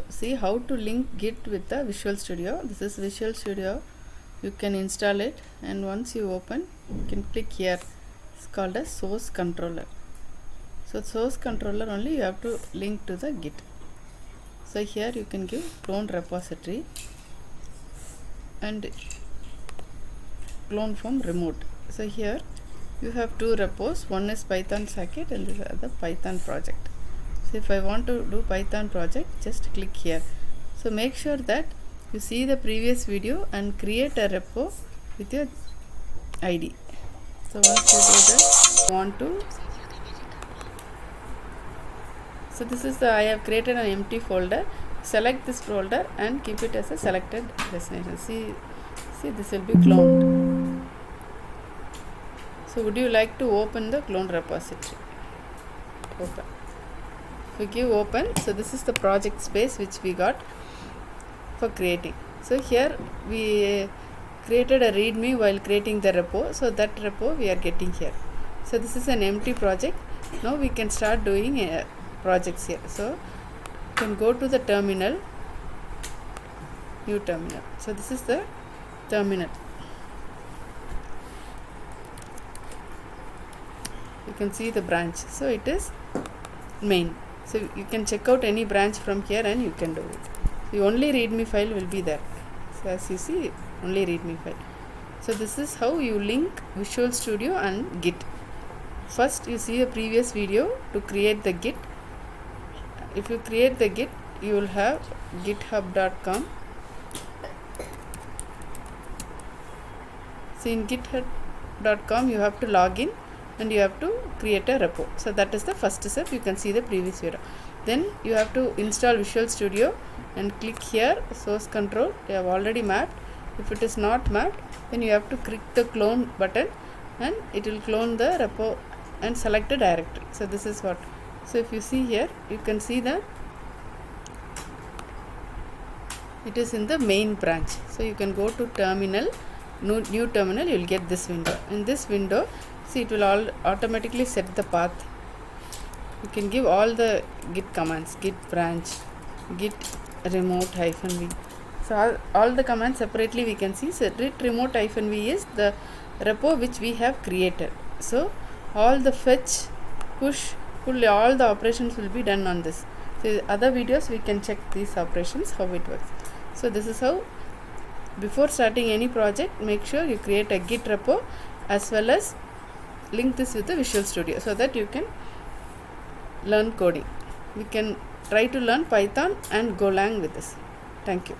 see how to link Git with the Visual Studio. This is Visual Studio. You can install it, and once you open, you can click here. It's called a source controller. So source controller only you have to link to the Git. So here you can give clone repository and clone from remote. So here you have two repos. One is Python Scikit and this is the Python project. So if I want to do Python project, just click here. So make sure that you see the previous video and create a repo with your ID. So once you do that, you want to. So this is I have created an empty folder. Select this folder and keep it as a selected destination. See this will be cloned. So would you like to open the clone repository? Open. If you give open, so this is the project space which we got for creating. So here we created a readme while creating the repo. So that repo we are getting here. So this is an empty project. Now we can start doing projects here. So you can go to the terminal, new terminal. So this is the terminal. You can see the branch. So it is main. So you can check out any branch from here and you can do it. The only readme file will be there. So as you see, only readme file. So this is how you link Visual Studio and Git. First you see the previous video to create the Git. If you create the Git, you will have github.com. So in github.com you have to log in and you have to create a repo. So that is the first step. You can see the previous video. Then you have to install Visual Studio and click here, source control. You have already mapped. If it is not mapped, then you have to click the clone button and it will clone the repo and select a directory. So this is what. So if you see here, you can see that it is in the main branch. So you can go to terminal, new terminal, you will get this window. In this window, see it will all automatically set the path. You can give all the git commands, git branch, git remote -v. So all the commands separately we can see. So git remote -v is the repo which we have created. So all the fetch, push, pull, all the operations will be done on this. So other videos we can check these operations, how it works. So this is how, before starting any project, make sure you create a git repo as well as link this with the Visual Studio so that you can learn coding. We can try to learn Python and Golang with this. Thank you.